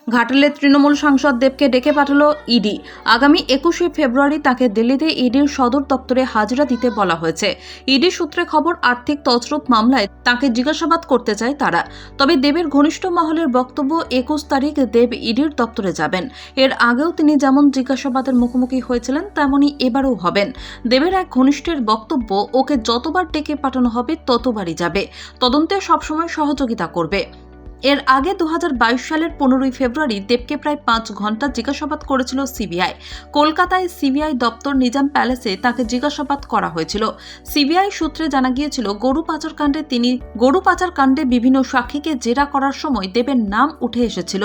ঘাটালের তৃণমূল সাংসদ দেবকে ডেকে পাঠালো ইডি। আগামী 21শে ফেব্রুয়ারি তাকে দিল্লিতে ইডির সদর দপ্তরে হাজিরা দিতে বলা হয়েছে। ইডি সূত্রে খবর, আর্থিক তছরূপ মামলায় তাকে জিজ্ঞাসাবাদ করতে চায় তারা। তবে দেবের ঘনিষ্ঠ মহলের বক্তব্য, 21 তারিখ দেব ইডির দপ্তরে যাবেন। এর আগেও তিনি যেমন জিজ্ঞাসাবাদের মুখোমুখি হয়েছিলেন, তেমনই এবারও হবেন। দেবের এক ঘনিষ্ঠের বক্তব্য, ওকে যতবার ডেকে পাঠানো হবে ততবারই যাবে, তদন্তে সবসময় সহযোগিতা করবে। এর আগে 2022 সালের 15ই ফেব্রুয়ারি দেবকে প্রায় 5 ঘন্টা জিজ্ঞাসাবাদ করেছিল সিবিআই। কলকাতায় সিবিআই দপ্তর নিজাম প্যালেসে তাকে জিজ্ঞাসাবাদ করা হয়েছিল। সিবিআই সূত্রে জানা গিয়েছিল, গরু পাচার কাণ্ডে বিভিন্ন সাক্ষীকে জেরা করার সময় দেবের নাম উঠে এসেছিল।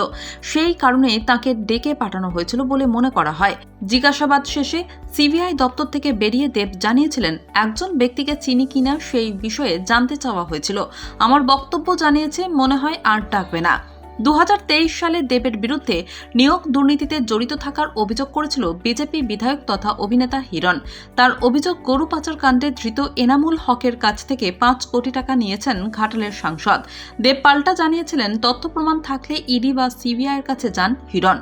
সেই কারণে তাকে ডেকে পাঠানো হয়েছিল বলে মনে করা হয়। জিজ্ঞাসাবাদ শেষে সিবিআই দপ্তর থেকে বেরিয়ে দেব জানিয়েছিলেন, একজন ব্যক্তিকে চিনি কিনা সেই বিষয়ে জানতে চাওয়া হয়েছিল। আমার বক্তব্য জানিয়েছে, মনে হয় আর ডাকবে না। 2023 সালে দেবের বিরুদ্ধে নিয়োগ দুর্নীতিতে জড়িত থাকার অভিযোগ করেছিল বিজেপি বিধায়ক তথা অভিনেতা হিরণ। তার অভিযোগ, গরু পাচার কাণ্ডে ধৃত এনামুল হকের কাছ থেকে 5 কোটি টাকা নিয়েছেন ঘাটালের সাংসদ। দেব পাল্টা জানিয়েছিলেন, তথ্য প্রমাণ থাকলে ইডি বা সিবিআইয়ের কাছে যান হিরণ।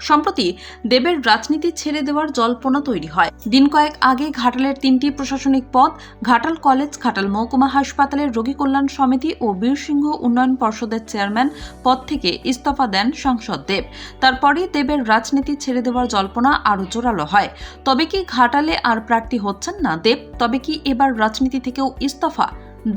সম্প্রতি দেবের রাজনীতি ছেড়ে দেওয়ার জল্পনা তৈরি হয়। দিন কয়েক আগে ঘাটালের 3টি প্রশাসনিক পদ, ঘাটাল কলেজ, ঘাটাল মহকুমা হাসপাতালের রোগী কল্যাণ সমিতি ও বীরসিংহ উন্নয়ন পর্ষদের চেয়ারম্যান পদ থেকে ইস্তফা দেন সাংসদ দেব। তারপরেই দেবের রাজনীতি ছেড়ে দেওয়ার জল্পনা আরও জোরালো হয়। তবে কি ঘাটালে আর প্রার্থী হচ্ছেন না দেব? তবে কি এবার রাজনীতি থেকেও ইস্তফা?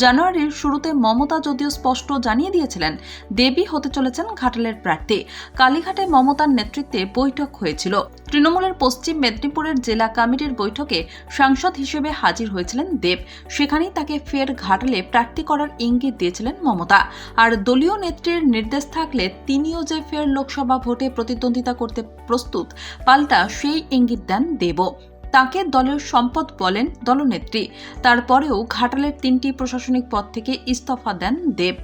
জানুয়ারির শুরুতে মমতা যদিও স্পষ্ট জানিয়ে দিয়েছিলেন দেবই হতে চলেছেন ঘাটালের প্রার্থী। কালীঘাটে মমতার নেতৃত্বে বৈঠক হয়েছিল। তৃণমূলের পশ্চিম মেদিনীপুরের জেলা কমিটির বৈঠকে সাংসদ হিসেবে হাজির হয়েছিলেন দেব। সেখানেই তাকে ফের ঘাটালে প্রার্থী করার ইঙ্গিত দিয়েছিলেন মমতা। আর দলীয় নেত্রীর নির্দেশ থাকলে তিনিও যে ফের লোকসভা ভোটে প্রতিদ্বন্দ্বিতা করতে প্রস্তুত, পাল্টা সেই ইঙ্গিত দেন দেবও। তাকে দলের সম্পদ বলেন দলনেত্রী। তারপরেও ঘাটালের 3টি প্রশাসনিক পদ থেকে ইস্তফা দেন দেব।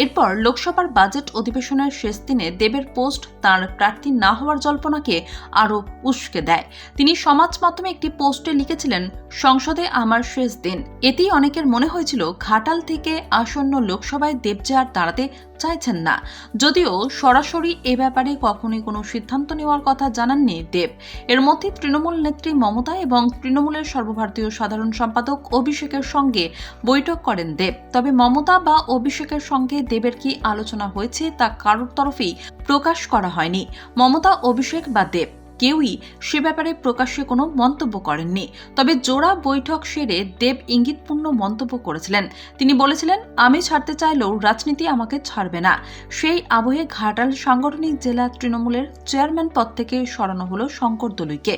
এরপর লোকসভার বাজেট অধিবেশনের শেষ দিনে দেবের পোস্ট তাঁর প্রার্থী না হওয়ার জল্পনাকে আরও উস্কে দেয়। তিনি সমাজ মাধ্যমে একটি পোস্টে লিখেছিলেন, সংসদে আমার শেষ দিন। এতেই অনেকের মনে হয়েছিল ঘাটাল থেকে আসন্ন লোকসভায় দেব যে আর দাঁড়াতে চাইছেন না। যদিও সরাসরি এ ব্যাপারে কখনোই কোনো সিদ্ধান্ত নেওয়ার কথা জানাননি দেব। এর মধ্যে তৃণমূল নেত্রী মমতা এবং তৃণমূলের সর্বভারতীয় সাধারণ সম্পাদক অভিষেকের সঙ্গে বৈঠক করেন দেব। তবে মমতা বা অভিষেকের সঙ্গে দেবের কি আলোচনা হয়েছে তা কারোর তরফেই প্রকাশ করা হয়নি। মমতা, অভিষেক বা দেব কেউই সে ব্যাপারে প্রকাশ্যে কোনো মন্তব্য করেননি। তবে জোড়া বৈঠক সেরে দেব ইঙ্গিতপূর্ণ মন্তব্য করেছিলেন। তিনি বলেছিলেন, আমি ছাড়তে চাইলেও রাজনীতি আমাকে ছাড়বে না। সেই আবহে ঘাটাল সাংগঠনিক জেলা তৃণমূলের চেয়ারম্যান পদ থেকে সরানো হলো শঙ্কর দলুইকে।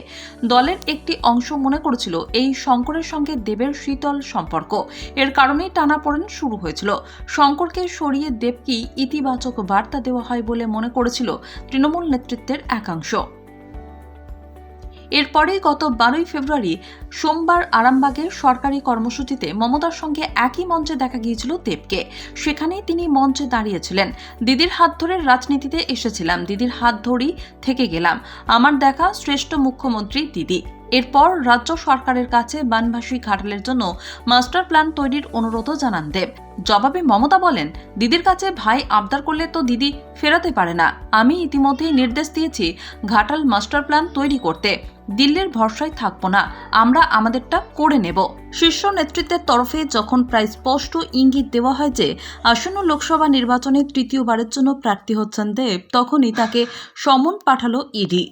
দলের একটি অংশ মনে করেছিল এই শঙ্করের সঙ্গে দেবের শীতল সম্পর্ক, এর কারণেই টানাপোড়েন শুরু হয়েছিল। শঙ্করকে সরিয়ে দেবকে ইতিবাচক বার্তা দেওয়া হয় বলে মনে করেছিল তৃণমূল নেতৃত্বের একাংশ। এরপরেই গত 12ই ফেব্রুয়ারি সোমবার আরামবাগের সরকারি কর্মসূচিতে মমতার সঙ্গে একই মঞ্চে দেখা গিয়েছিল দেবকে। সেখানেই তিনি মঞ্চে দাঁড়িয়েছিলেন, দিদির হাত ধরে রাজনীতিতে এসেছিলাম, দিদির হাত ধরেই থেকে গেলাম, আমার দেখা শ্রেষ্ঠ মুখ্যমন্ত্রী দিদি। এরপর রাজ্য সরকারের কাছে বানভাসী ঘাটালের জন্য মাস্টার প্ল্যান তৈরির অনুরোধও জানান দেব। জবাবে মমতা বলেন, দিদির কাছে ভাই আবদার করলে তো দিদি ফেরাতে পারে না। আমি ইতিমধ্যেই নির্দেশ দিয়েছি ঘাটাল মাস্টার প্ল্যান তৈরি করতে। দিল্লির ভরসায় থাকবো না, আমরা আমাদেরটা করে নেব। শীর্ষ নেতৃত্বের তরফে যখন প্রায় স্পষ্ট ইঙ্গিত দেওয়া হয় যে আসন্ন লোকসভা নির্বাচনে তৃতীয়বারের জন্য প্রার্থী হচ্ছেন দেব, তখনই তাকে সমন পাঠালো ইডি।